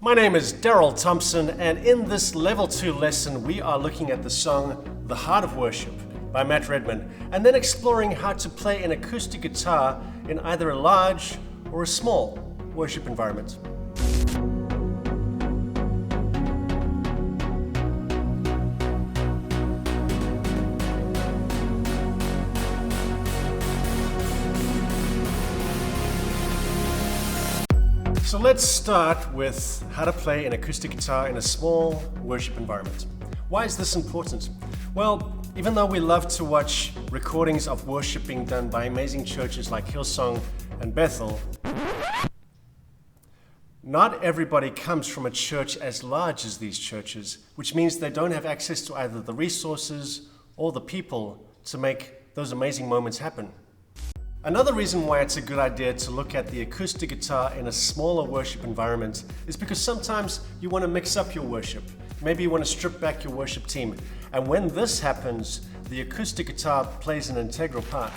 My name is Daryl Thompson, and in this Level 2 lesson, we are looking at the song The Heart of Worship by Matt Redman, and then exploring how to play an acoustic guitar in either a large or a small worship environment. So let's start with how to play an acoustic guitar in a small worship environment. Why is this important? Well, even though we love to watch recordings of worship being done by amazing churches like Hillsong and Bethel, not everybody comes from a church as large as these churches, which means they don't have access to either the resources or the people to make those amazing moments happen. Another reason why it's a good idea to look at the acoustic guitar in a smaller worship environment is because sometimes you want to mix up your worship. Maybe you want to strip back your worship team. And when this happens, the acoustic guitar plays an integral part.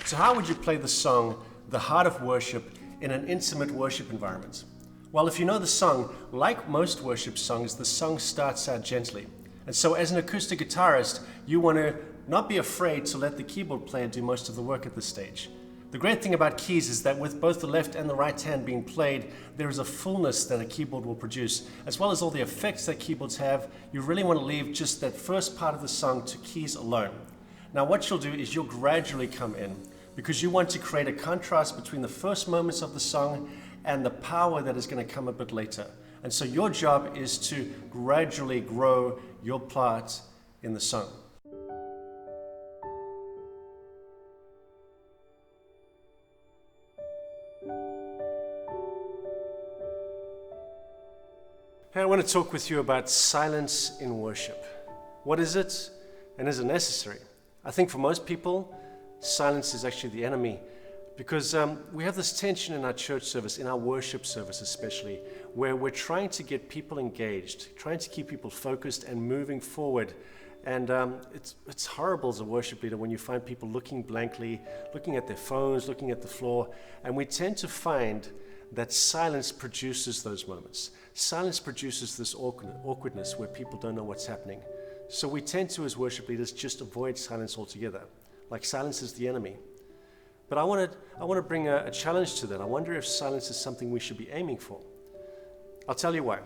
So how would you play the song, The Heart of Worship, in an intimate worship environment? Well, if you know the song, like most worship songs, the song starts out gently. And so as an acoustic guitarist, you want to not be afraid to let the keyboard player do most of the work at this stage. The great thing about keys is that with both the left and the right hand being played, there is a fullness that a keyboard will produce. As well as all the effects that keyboards have, you really want to leave just that first part of the song to keys alone. Now what you'll do is you'll gradually come in, because you want to create a contrast between the first moments of the song and the power that is going to come a bit later. And so your job is to gradually grow your part in the song. I want to talk with you about silence in worship. What is it, and is it necessary? I think for most people, silence is actually the enemy, because we have this tension in our church service, in our worship service especially, where we're trying to get people engaged, trying to keep people focused and moving forward. And it's horrible as a worship leader when you find people looking blankly, looking at their phones, looking at the floor, and we tend to find that silence produces those moments. Silence produces this awkwardness where people don't know what's happening. So we tend to, as worship leaders, just avoid silence altogether. Like silence is the enemy. But I want to bring a challenge to that. I wonder if silence is something we should be aiming for. I'll tell you why.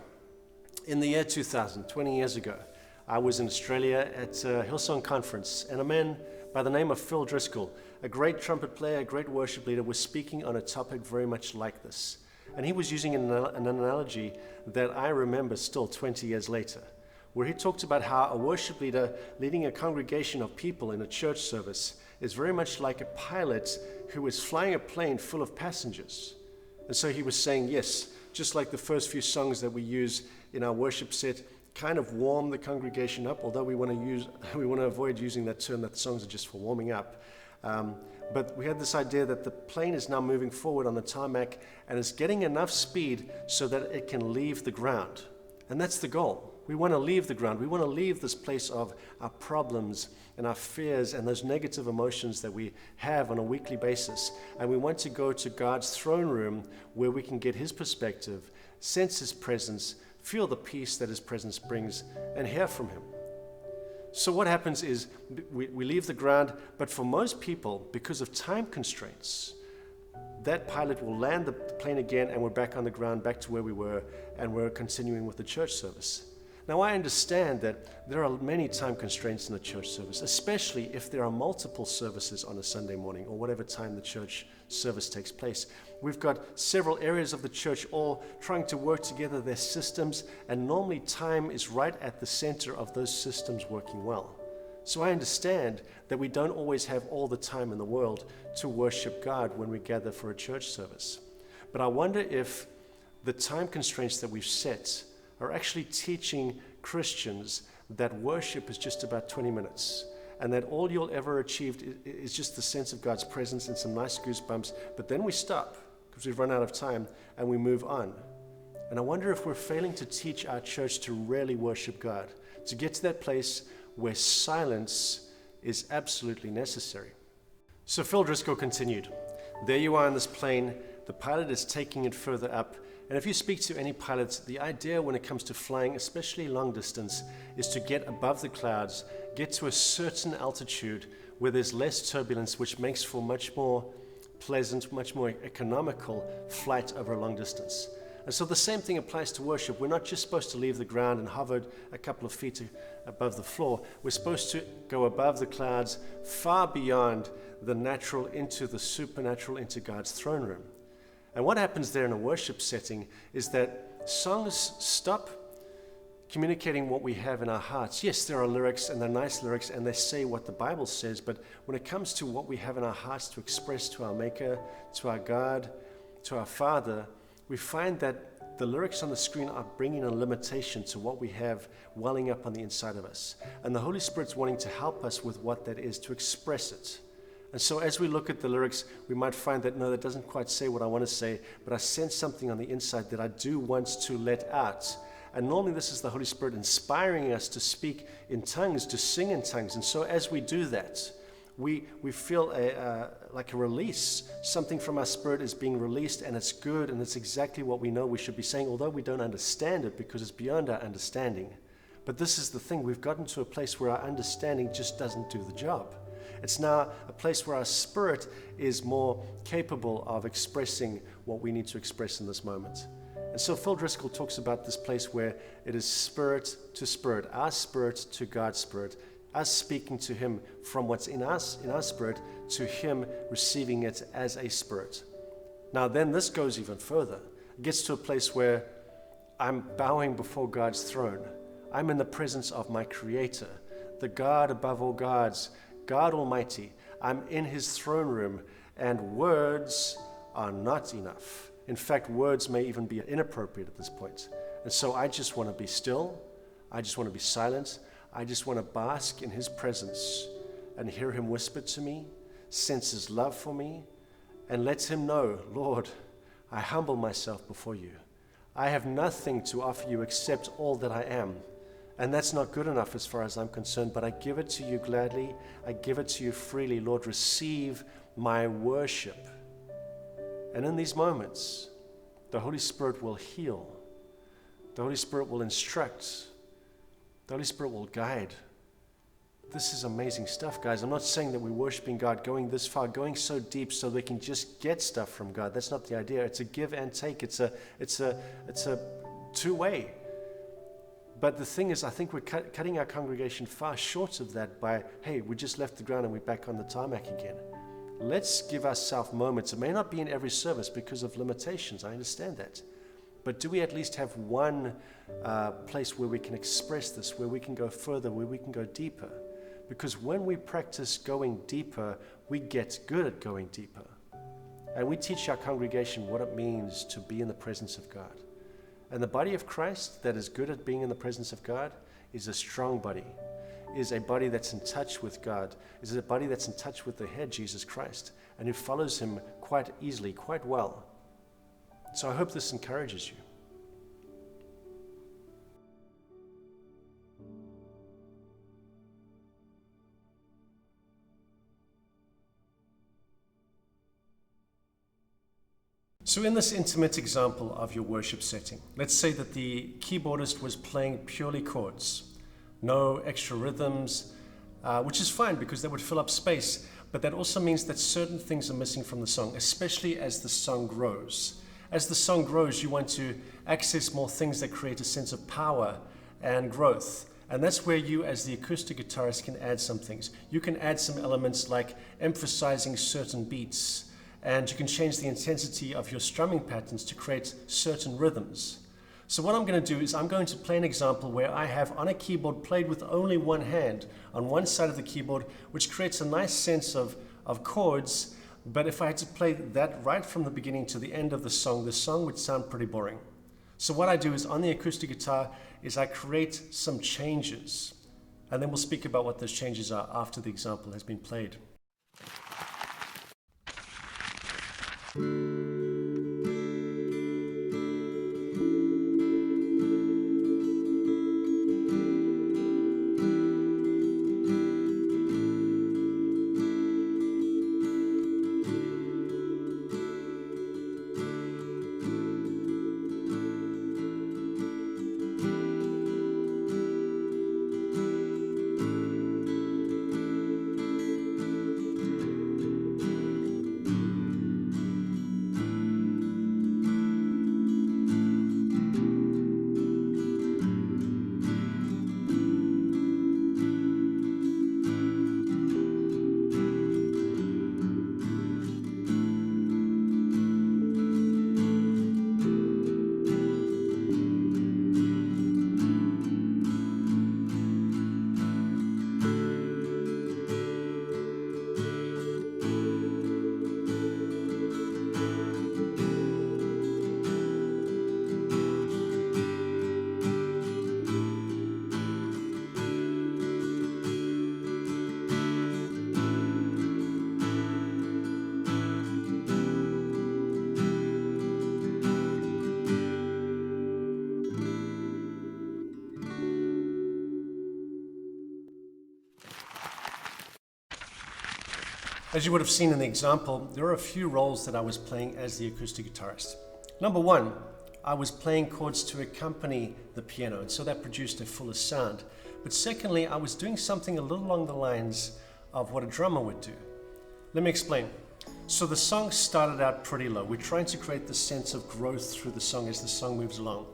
In the year 2000, 20 years ago, I was in Australia at a Hillsong conference, and a man by the name of Phil Driscoll, a great trumpet player, a great worship leader, was speaking on a topic very much like this. And he was using an analogy that I remember still 20 years later, where he talked about how a worship leader leading a congregation of people in a church service is very much like a pilot who is flying a plane full of passengers. And so he was saying, yes, just like the first few songs that we use in our worship set kind of warm the congregation up, although we want to avoid using that term that songs are just for warming up. But we had this idea that the plane is now moving forward on the tarmac and is getting enough speed so that it can leave the ground. And that's the goal. We want to leave the ground. We want to leave this place of our problems and our fears and those negative emotions that we have on a weekly basis. And we want to go to God's throne room where we can get His perspective, sense His presence, feel the peace that His presence brings, and hear from Him. So what happens is we leave the ground, but for most people, because of time constraints, that pilot will land the plane again and we're back on the ground, back to where we were, and we're continuing with the church service. Now I understand that there are many time constraints in the church service, especially if there are multiple services on a Sunday morning or whatever time the church service takes place. We've got several areas of the church all trying to work together their systems, and normally time is right at the center of those systems working well. So I understand that we don't always have all the time in the world to worship God when we gather for a church service. But I wonder if the time constraints that we've set are actually teaching Christians that worship is just about 20 minutes, and that all you'll ever achieve is just the sense of God's presence and some nice goosebumps, but then we stop because we've run out of time and we move on. And I wonder if we're failing to teach our church to really worship God, to get to that place where silence is absolutely necessary. So Phil Driscoll continued, "There you are in this plane, the pilot is taking it further up, And if you speak to any pilots, the idea when it comes to flying, especially long distance, is to get above the clouds, get to a certain altitude where there's less turbulence, which makes for much more pleasant, much more economical flight over a long distance. And so the same thing applies to worship. We're not just supposed to leave the ground and hover a couple of feet above the floor. We're supposed to go above the clouds, far beyond the natural into the supernatural, into God's throne room. And what happens there in a worship setting is that songs stop communicating what we have in our hearts. Yes, there are lyrics, and they're nice lyrics, and they say what the Bible says, but when it comes to what we have in our hearts to express to our Maker, to our God, to our Father, we find that the lyrics on the screen are bringing a limitation to what we have welling up on the inside of us. And the Holy Spirit's wanting to help us with what that is, to express it. And so as we look at the lyrics, we might find that, no, that doesn't quite say what I want to say, but I sense something on the inside that I do want to let out. And normally this is the Holy Spirit inspiring us to speak in tongues, to sing in tongues. And so as we do that, we feel like a release. Something from our spirit is being released, and it's good, and it's exactly what we know we should be saying, although we don't understand it because it's beyond our understanding. But this is the thing. We've gotten to a place where our understanding just doesn't do the job. It's now a place where our spirit is more capable of expressing what we need to express in this moment. And so Phil Driscoll talks about this place where it is spirit to spirit, our spirit to God's spirit, us speaking to Him from what's in us, in our spirit, to Him receiving it as a spirit. Now then this goes even further. It gets to a place where I'm bowing before God's throne. I'm in the presence of my Creator, the God above all gods, God Almighty. I'm in His throne room, and words are not enough. In fact, words may even be inappropriate at this point. And so I just want to be still. I just want to be silent. I just want to bask in His presence and hear Him whisper to me, sense His love for me, and let Him know, Lord, I humble myself before You. I have nothing to offer You except all that I am. And that's not good enough as far as I'm concerned, but I give it to You gladly. I give it to You freely. Lord, receive my worship. And in these moments, the Holy Spirit will heal. The Holy Spirit will instruct. The Holy Spirit will guide. This is amazing stuff, guys. I'm not saying that we're worshiping God, going this far, going so deep so we can just get stuff from God. That's not the idea. It's a give and take. It's a two-way. But the thing is, I think we're cutting our congregation far short of that by, hey, we just left the ground and we're back on the tarmac again. Let's give ourselves moments. It may not be in every service because of limitations. I understand that. But do we at least have one place where we can express this, where we can go further, where we can go deeper? Because when we practice going deeper, we get good at going deeper. And we teach our congregation what it means to be in the presence of God. And the body of Christ that is good at being in the presence of God is a strong body, is a body that's in touch with God, is a body that's in touch with the head, Jesus Christ, and who follows Him quite easily, quite well. So I hope this encourages you. So in this intimate example of your worship setting, let's say that the keyboardist was playing purely chords, no extra rhythms, which is fine because that would fill up space, but that also means that certain things are missing from the song, especially as the song grows. As the song grows, you want to access more things that create a sense of power and growth. And that's where you, as the acoustic guitarist, can add some things. You can add some elements like emphasizing certain beats, and you can change the intensity of your strumming patterns to create certain rhythms. So what I'm going to do is I'm going to play an example where I have on a keyboard played with only one hand on one side of the keyboard, which creates a nice sense of chords. But if I had to play that right from the beginning to the end of the song would sound pretty boring. So what I do is on the acoustic guitar is I create some changes, and then we'll speak about what those changes are after the example has been played. As you would have seen in the example, there are a few roles that I was playing as the acoustic guitarist. Number one, I was playing chords to accompany the piano, and so that produced a fuller sound. But secondly, I was doing something a little along the lines of what a drummer would do. Let me explain. So the song started out pretty low. We're trying to create the sense of growth through the song as the song moves along.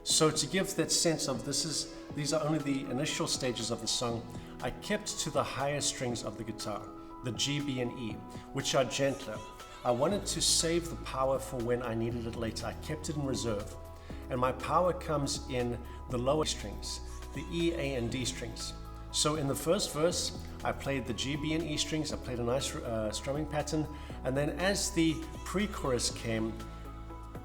So to give that sense of these are only the initial stages of the song, I kept to the higher strings of the guitar, the G, B, and E, which are gentler. I wanted to save the power for when I needed it later. I kept it in reserve. And my power comes in the lower strings, the E, A, and D strings. So in the first verse, I played the G, B, and E strings. I played a nice strumming pattern. And then as the pre-chorus came,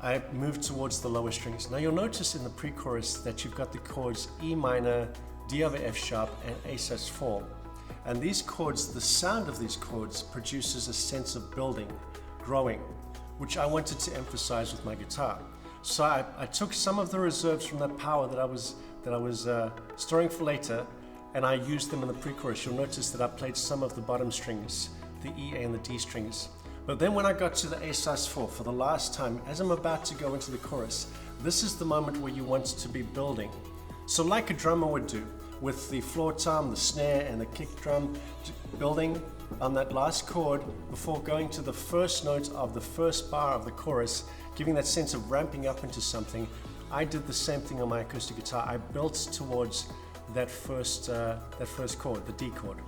I moved towards the lower strings. Now you'll notice in the pre-chorus that you've got the chords E minor, D over F sharp, and A sus4. And these chords, the sound of these chords produces a sense of building, growing, which I wanted to emphasize with my guitar. So I took some of the reserves from that power that I was storing for later, and I used them in the pre-chorus. You'll notice that I played some of the bottom strings, the E, A, and the D strings. But then when I got to the A sus4 for the last time, as I'm about to go into the chorus, this is the moment where you want to be building. So like a drummer would do, with the floor tom, the snare, and the kick drum, building on that last chord before going to the first note of the first bar of the chorus, giving that sense of ramping up into something. I did the same thing on my acoustic guitar. I built towards that first chord, the D chord.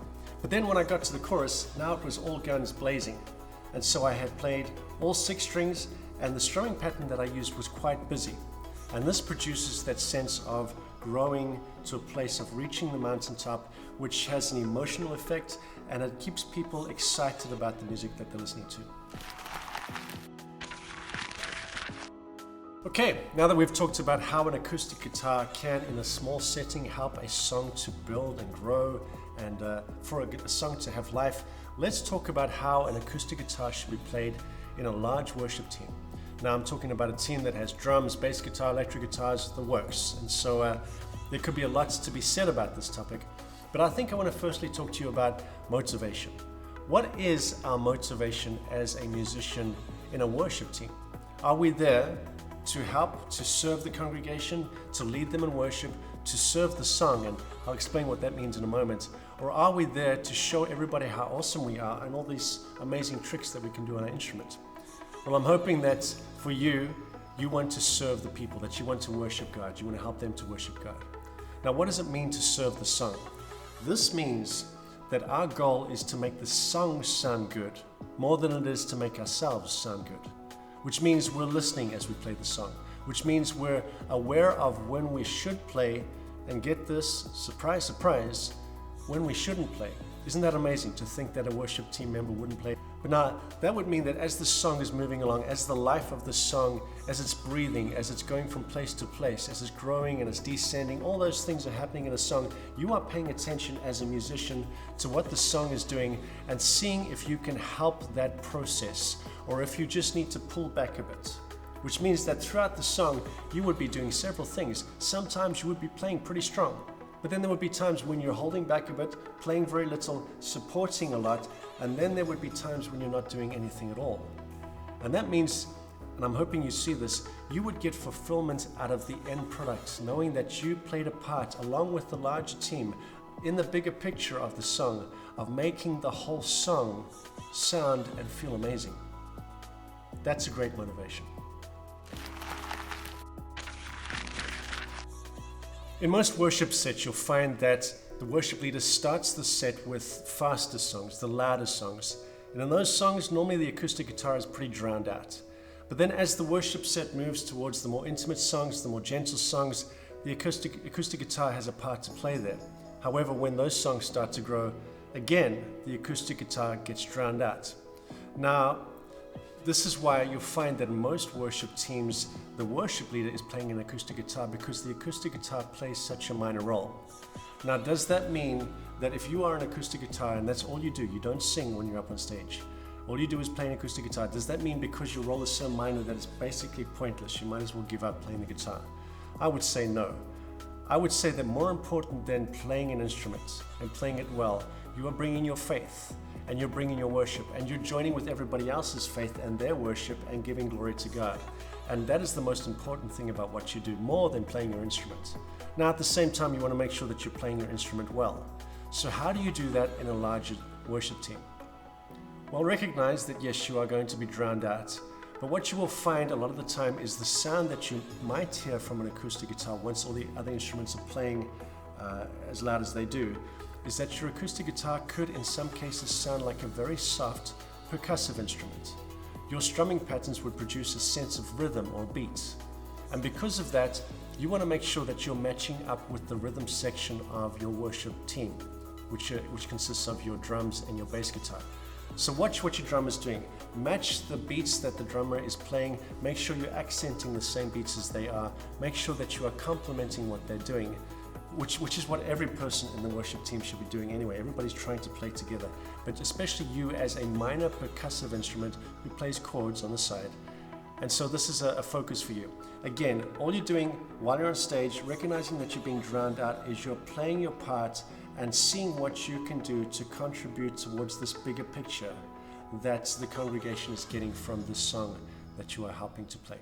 But then when I got to the chorus, now it was all guns blazing. And so I had played all 6 strings, and the strumming pattern that I used was quite busy. And this produces that sense of growing to a place of reaching the mountaintop, which has an emotional effect, and it keeps people excited about the music that they're listening to. Okay, now that we've talked about how an acoustic guitar can, in a small setting, help a song to build and grow, and for a song to have life, let's talk about how an acoustic guitar should be played in a large worship team. Now I'm talking about a team that has drums, bass guitar, electric guitars, the works. And so there could be a lot to be said about this topic. But I think I want to firstly talk to you about motivation. What is our motivation as a musician in a worship team? Are we there to help, to serve the congregation, to lead them in worship, to serve the song? And I'll explain what that means in a moment. Or are we there to show everybody how awesome we are and all these amazing tricks that we can do on our instrument? Well, I'm hoping that for you, you want to serve the people, that you want to worship God, you want to help them to worship God. Now, what does it mean to serve the song? This means that our goal is to make the song sound good more than it is to make ourselves sound good, which means we're listening as we play the song, which means we're aware of when we should play, and get this, surprise, surprise, when we shouldn't play. Isn't that amazing to think that a worship team member wouldn't play? But now, that would mean that as the song is moving along, as the life of the song, as it's breathing, as it's going from place to place, as it's growing and it's descending, all those things are happening in a song. You are paying attention as a musician to what the song is doing and seeing if you can help that process, or if you just need to pull back a bit. Which means that throughout the song, you would be doing several things. Sometimes you would be playing pretty strong. But then there would be times when you're holding back a bit, playing very little, supporting a lot, and then there would be times when you're not doing anything at all. And that means, and I'm hoping you see this, you would get fulfillment out of the end product, knowing that you played a part, along with the larger team, in the bigger picture of the song, of making the whole song sound and feel amazing. That's a great motivation. In most worship sets, you'll find that the worship leader starts the set with faster songs, the louder songs. And in those songs, normally the acoustic guitar is pretty drowned out. But then as the worship set moves towards the more intimate songs, the more gentle songs, the acoustic guitar has a part to play there. However, when those songs start to grow, again, the acoustic guitar gets drowned out. Now, this is why you'll find that in most worship teams, the worship leader is playing an acoustic guitar, because the acoustic guitar plays such a minor role. Now, does that mean that if you are an acoustic guitar and that's all you do, you don't sing when you're up on stage, all you do is play an acoustic guitar, does that mean because your role is so minor that it's basically pointless, you might as well give up playing the guitar? I would say no. I would say that more important than playing an instrument and playing it well You are bringing your faith, and you're bringing your worship, and you're joining with everybody else's faith and their worship and giving glory to God. And that is the most important thing about what you do, more than playing your instrument. Now, at the same time, you want to make sure that you're playing your instrument well. So how do you do that in a larger worship team? Well, recognize that yes, you are going to be drowned out, but what you will find a lot of the time is the sound that you might hear from an acoustic guitar once all the other instruments are playing as loud as they do, is that your acoustic guitar could in some cases sound like a very soft percussive instrument. Your strumming patterns would produce a sense of rhythm or beat. And because of that, you want to make sure that you're matching up with the rhythm section of your worship team, which consists of your drums and your bass guitar. So watch what your drummer is doing. Match the beats that the drummer is playing. Make sure you're accenting the same beats as they are. Make sure that you are complementing what they're doing, which is what every person in the worship team should be doing anyway. Everybody's trying to play together, but especially you as a minor percussive instrument who plays chords on the side. And so this is a focus for you. Again, all you're doing while you're on stage, recognizing that you're being drowned out, is you're playing your part and seeing what you can do to contribute towards this bigger picture that the congregation is getting from this song that you are helping to play.